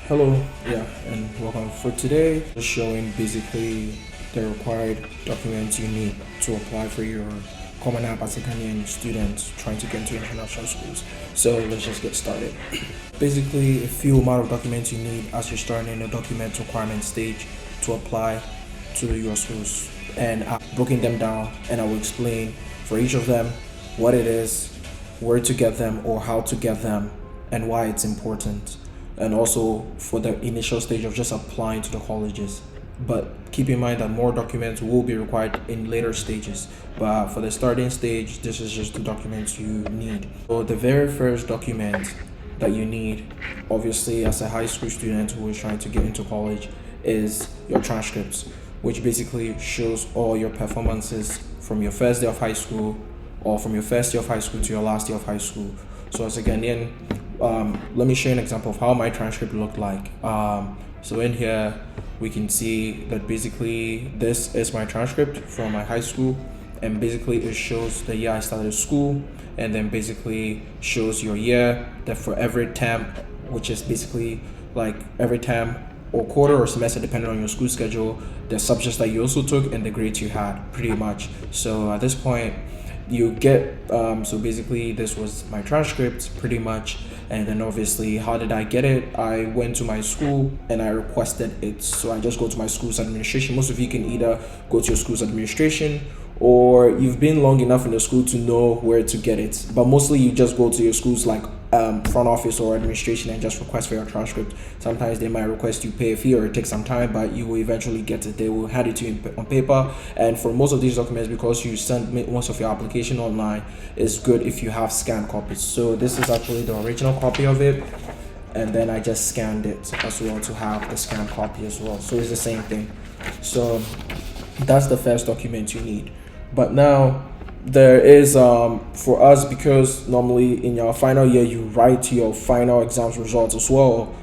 Hello, and welcome. For today, just showing basically the required documents you need to apply for your Common App as a Ghanaian student trying to get into international schools. So let's just get started. Basically, a few amount of documents you need as you're starting in the document requirement stage to apply to the US schools. And I've broken them down and I will explain for each of them what it is, where to get them or how to get them, and why it's important, and also for the initial stage of just applying to the colleges. But keep in mind that more documents will be required in later stages. But for the starting stage, this is just the documents you need. So the very first document that you need, obviously as a high school student who is trying to get into college, is your transcripts, which basically shows all your performances from your first day of high school or from your first year of high school to your last year of high school. So as a Ghanaian, let me show you an example of how my transcript looked like. So in here, we can see that basically this is my transcript from my high school, and basically it shows the year I started school, and then basically shows your year that for every term, which is basically like every term or quarter or semester depending on your school schedule, the subjects that you also took and the grades you had pretty much. So at this point, you get so basically this was my transcript pretty much. And then obviously, how did I get it? I went to my school and I requested it. So I just go to my school's administration. Most of you can either go to your school's administration, or you've been long enough in the school to know where to get it. But mostly you just go to your school's like front office or administration and just request for your transcript. Sometimes they might request you pay a fee or it takes some time, but you will eventually get it. They will hand it to you on paper. And for most of these documents, because you send most of your application online, it's good if you have scanned copies. So this is actually the original copy of it, and then I just scanned it as well to have the scanned copy as well. So it's the same thing. So that's the first document you need. But now there is for us, because normally in your final year you write your final exams results as well,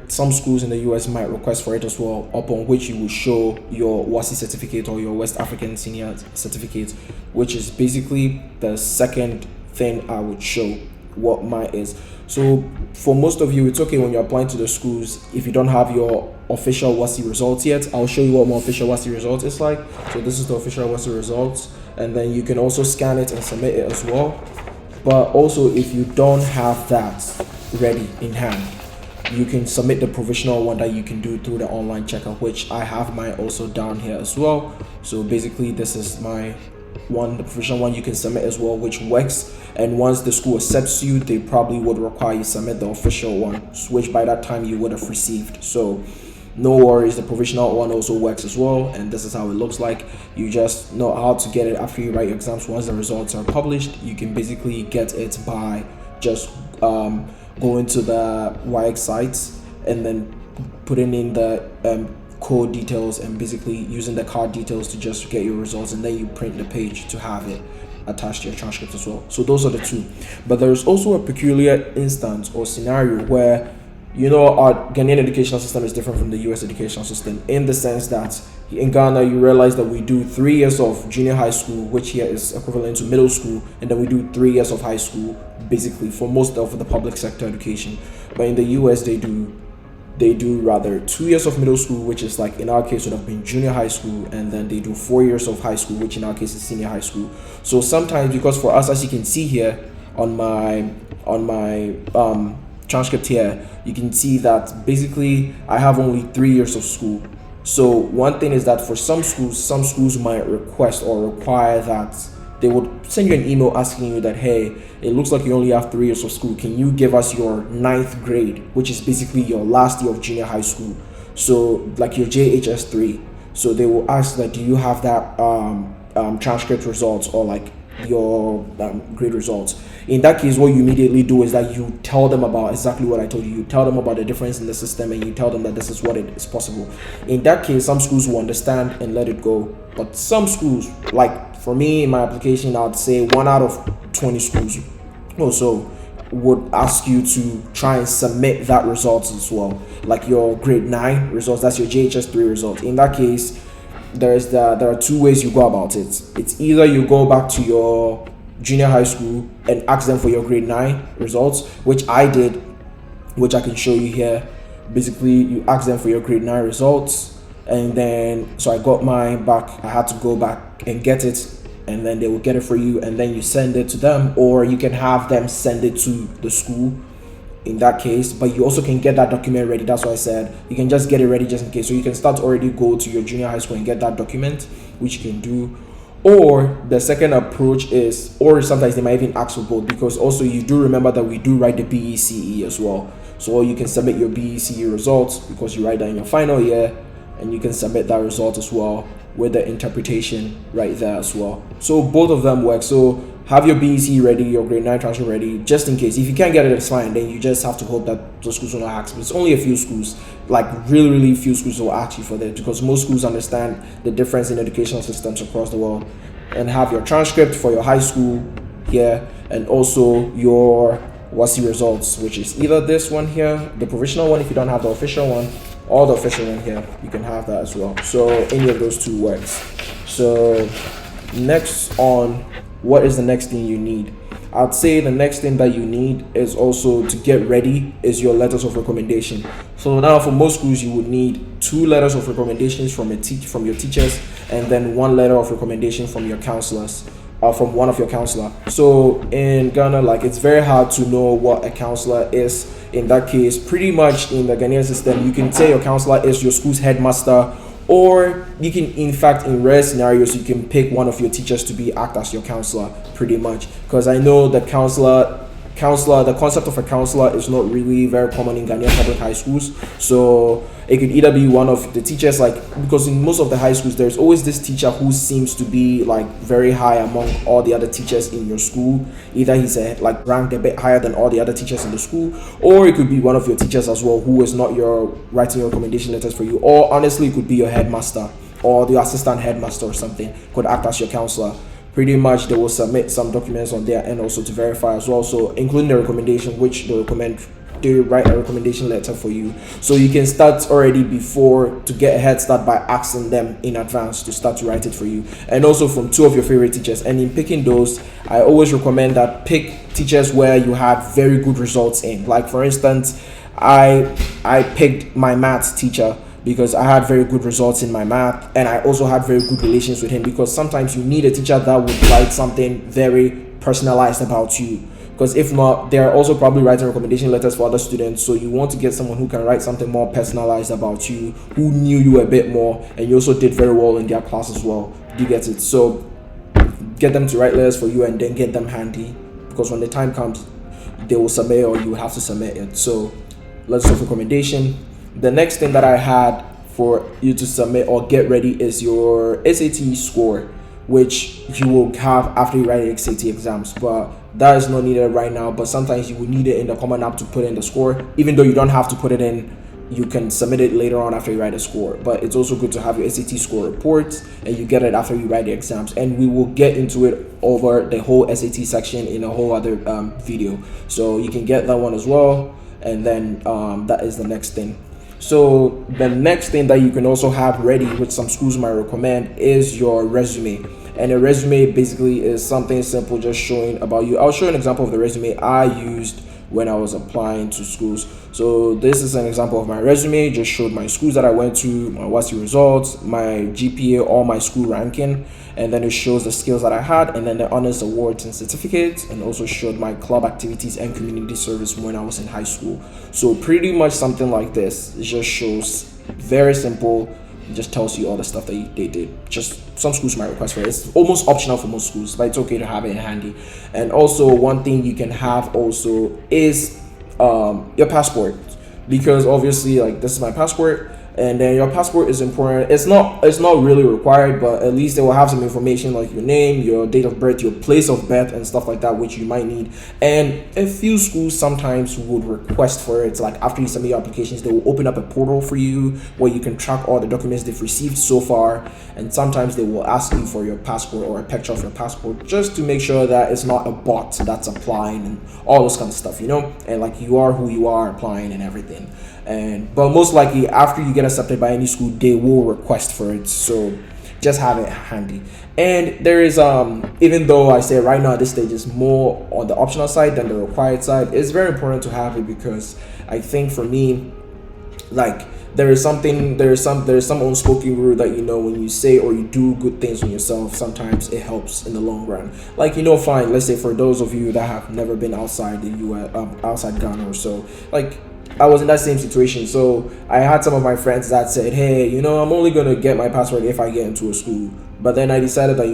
some schools in the US might request for it as well, upon which you will show your WASI certificate or your West African Senior certificate, which is basically the second thing I would show what mine is. So for most of you, it's okay when you're applying to the schools if you don't have your official WASI results yet. I'll show you what my official WASI result is like. So this is the official WASI results, and then you can also scan it and submit it as well. But also, if you don't have that ready in hand, you can submit the provisional one that you can do through the online checker, which I have mine also down here as well. So basically this is my one, the provisional one you can submit as well, which works. And once the school accepts you, they probably would require you submit the official one, which by that time you would have received. So no worries, the provisional one also works as well, and this is how it looks like. You just know how to get it after you write your exams. Once the results are published, you can basically get it by just going to the WIEC sites and then putting in the code details and basically using the card details to just get your results, and then you print the page to have it attached to your transcript as well. So those are the two. But there's also a peculiar instance or scenario where, our Ghanaian educational system is different from the US educational system, in the sense that in Ghana you realize that we do 3 years of junior high school, which here is equivalent to middle school, and then we do 3 years of high school basically for most of the public sector education. But in the US they do rather 2 years of middle school, which is like in our case would have been junior high school, and then they do 4 years of high school, which in our case is senior high school. So sometimes, because for us, as you can see here on my transcript here, you can see that basically I have only 3 years of school. So one thing is that for some schools might request or require that they would send you an email asking you that, hey, it looks like you only have 3 years of school. Can you give us your 9th grade, which is basically your last year of junior high school? So like your JHS 3. So they will ask that, do you have that transcript results or like your grade results? In that case, what you immediately do is that you tell them about exactly what I told you. You tell them about the difference in the system, and you tell them that this is what it is possible. In that case, some schools will understand and let it go. But some schools, like for me in my application, I'd say 1 out of 20 schools also would ask you to try and submit that results as well, like your grade 9 results. That's your JHS 3 results. In that case, there are two ways you go about it. It's either you go back to your junior high school and ask them for your grade 9 results, which I did which I can show you here. Basically, you ask them for your grade 9 results, and then so I got mine back. I had to go back and get it, and then they will get it for you, and then you send it to them, or you can have them send it to the school in that case. But you also can get that document ready. That's why I said you can just get it ready just in case. So you can start already go to your junior high school and get that document, which you can do. Or the second approach is, or sometimes they might even ask for both, because also you do remember that we do write the BECE as well. So you can submit your BECE results because you write that in your final year, and you can submit that result as well with the interpretation right there as well. So both of them work. So have your BECE ready, your grade 9 transcript ready, just in case. If you can't get it, it's fine. Then you just have to hope that those schools will not ask. But it's only a few schools, like really few schools will ask you for that, because most schools understand the difference in educational systems across the world. And have your transcript for your high school here, and also your WASI results, which is either this one here, the provisional one if you don't have the official one, or the official one here. You can have that as well. So any of those two works. So next on, what is the next thing you need? I'd say the next thing that you need is also to get ready is your letters of recommendation. So now for most schools you would need 2 letters of recommendations from your teachers, and then 1 letter of recommendation from your counselors, from one of your counselor. So in Ghana, like, it's very hard to know what a counselor is. In that case, pretty much in the Ghanaian system, you can say your counselor is your school's headmaster, or you can, in fact, in rare scenarios, you can pick one of your teachers to act as your counselor, pretty much. Because I know the the concept of a counselor is not really very common in Ghanaian public high schools. So it could either be one of the teachers, like, because in most of the high schools, there's always this teacher who seems to be like very high among all the other teachers in your school. Either he's ranked a bit higher than all the other teachers in the school, or it could be one of your teachers as well who is not writing your recommendation letters for you. Or honestly, it could be your headmaster or the assistant headmaster or something could act as your counselor. Pretty much they will submit some documents on there and also to verify as well, so including the recommendation, which they write a recommendation letter for you, so you can start already before, to get a head start by asking them in advance to start to write it for you, and also from 2 of your favorite teachers. And in picking those, I always recommend that pick teachers where you had very good results in. Like, for instance, I picked my maths teacher because I had very good results in my math, and I also had very good relations with him, because sometimes you need a teacher that would write something very personalized about you, because if not, they're also probably writing recommendation letters for other students. So you want to get someone who can write something more personalized about you, who knew you a bit more, and you also did very well in their class as well. Do you get it? So get them to write letters for you, and then get them handy, because when the time comes, they will submit, or you have to submit it. So letters of recommendation. The next thing that I had for you to submit or get ready is your SAT score, which you will have after you write the SAT exams, but that is not needed right now. But sometimes you will need it in the Common App to put in the score. Even though you don't have to put it in, you can submit it later on after you write a score. But it's also good to have your SAT score report, and you get it after you write the exams. And we will get into it over the whole SAT section in a whole other video, so you can get that one as well. And then that is the next thing. So the next thing that you can also have ready, which some schools might recommend, is your resume. And a resume basically is something simple, just showing about you. I'll show you an example of the resume I used when I was applying to schools. So this is an example of my resume. Just showed my schools that I went to, my WASI results, my GPA, all my school ranking, and then it shows the skills that I had, and then the honors, awards, and certificates, and also showed my club activities and community service when I was in high school. So pretty much something like this. It just shows, very simple. It just tells you all the stuff that they did. Just some schools might request for it. It's almost optional for most schools, but it's okay to have it in handy. And also, one thing you can have also is your passport, because obviously, like, this is my passport, and then your passport is important. It's not really required, but at least they will have some information like your name, your date of birth, your place of birth, and stuff like that, which you might need. And a few schools sometimes would request for it. Like, after you submit your applications, they will open up a portal for you where you can track all the documents they've received so far, and sometimes they will ask you for your passport or a picture of your passport, just to make sure that it's not a bot that's applying and all those kind of stuff, and like, you are who you are applying and everything. But most likely, after you get accepted by any school, they will request for it. So just have it handy. And there is even though I say right now at this stage is more on the optional side than the required side, it's very important to have it, because I think for me, like, there's some unspoken rule that, when you say or you do good things on yourself, sometimes it helps in the long run. Like, fine, let's say for those of you that have never been outside the US, outside Ghana or so, like, I was in that same situation. So I had some of my friends that said, hey, I'm only gonna get my passport if I get into a school. But then I decided that,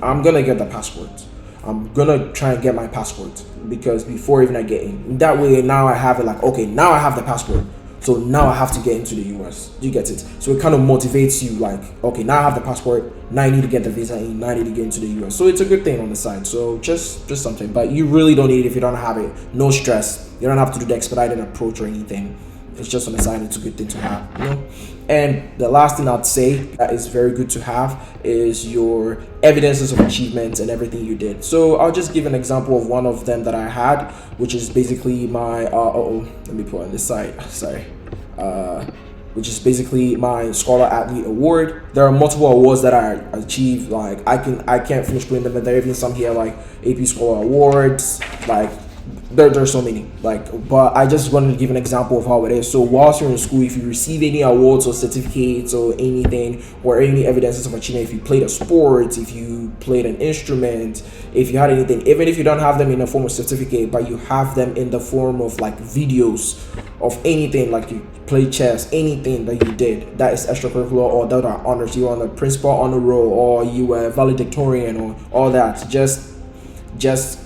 I'm gonna get the passport. I'm gonna try and get my passport, because before even I get in, that way now I have it, like, okay, now I have the passport, so now I have to get into the US. You get it? So it kind of motivates you, like, okay, now I have the passport, now I need to get the visa in, now I need to get into the US. So it's a good thing on the side. So just something, but you really don't need it if you don't have it. No stress. You don't have to do the expedited approach or anything. It's just on the side. It's a good thing to have, And the last thing I'd say that is very good to have is your evidences of achievements and everything you did. So I'll just give an example of one of them that I had, which is basically my let me put on this side. Sorry. Which is basically my Scholar Athlete Award. There are multiple awards that I achieved. Like, I can't finish putting them in there. Even some here, like AP Scholar Awards, like. There's so many, but I just wanted to give an example of how it is. So whilst you're in school, if you receive any awards or certificates or anything, or any evidences of achievement, if you played a sport, if you played an instrument, if you had anything, even if you don't have them in the form of certificate, but you have them in the form of like videos of anything, like you play chess, anything that you did that is extracurricular or that are honors, you were on the principal honor roll, or you were valedictorian, or all that, just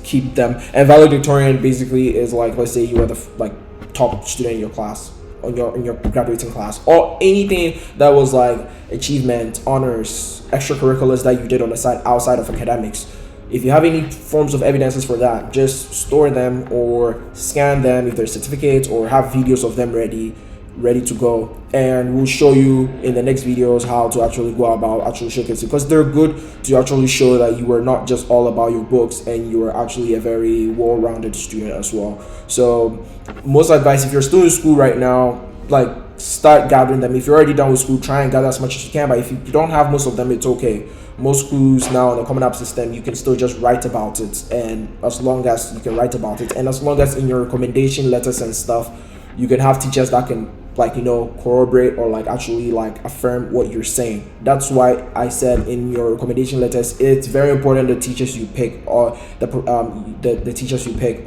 keep them. And valedictorian basically is like, let's say you are the top student in your class, in your graduating class, or anything that was like achievement, honors, extracurriculars that you did on the side outside of academics. If you have any forms of evidences for that, just store them or scan them if they're certificates, or have videos of them ready to go, and we'll show you in the next videos how to actually go about actually showcasing, because they're good to actually show that you were not just all about your books, and you were actually a very well-rounded student as well. So most advice, if you're still in school right now, like, start gathering them. If you're already done with school, try and gather as much as you can, but if you don't have most of them, it's okay. Most schools now in the Common App system, you can still just write about it, and as long as you can write about it, and as long as in your recommendation letters and stuff, you can have teachers that can corroborate or actually affirm what you're saying. That's why I said in your recommendation letters, it's very important the teachers you pick, or the teachers you pick,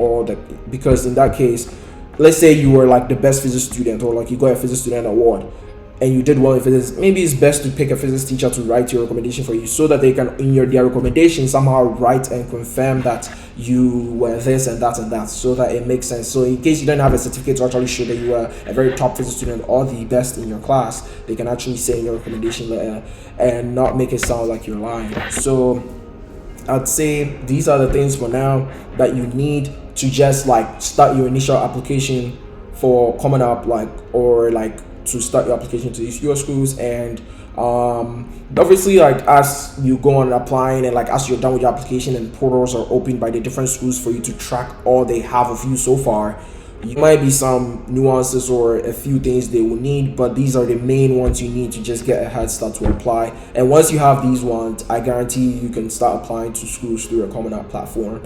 because in that case, let's say you were the best physics student, or you got a physics student award, and you did well in physics. Maybe it's best to pick a physics teacher to write your recommendation for you, so that they can in their recommendation somehow write and confirm that you were this and that, so that it makes sense. So in case you don't have a certificate to actually show that you were a very top physics student or the best in your class, they can actually say in your recommendation letter and not make it sound like you're lying. So I'd say these are the things for now that you need to just start your initial application for Common App, to start your application to these US schools. And obviously, as you go on applying, and as you're done with your application and portals are opened by the different schools for you to track all they have of you so far, you might be some nuances or a few things they will need, but these are the main ones you need to just get a head start to apply. And once you have these ones, I guarantee you can start applying to schools through a Common App platform.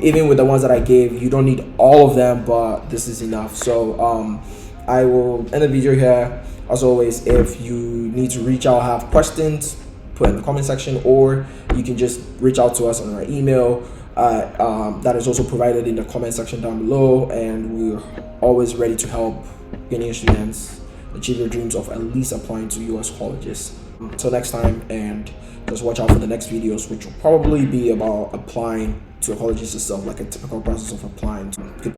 Even with the ones that I gave, you don't need all of them, but this is enough. So I will end the video here. As always, if you need to reach out, have questions, put in the comment section, or you can just reach out to us on our email that is also provided in the comment section down below, and we're always ready to help Ghanaian students achieve their dreams of at least applying to US colleges. Until next time, and just watch out for the next videos, which will probably be about applying to colleges itself, like a typical process of applying to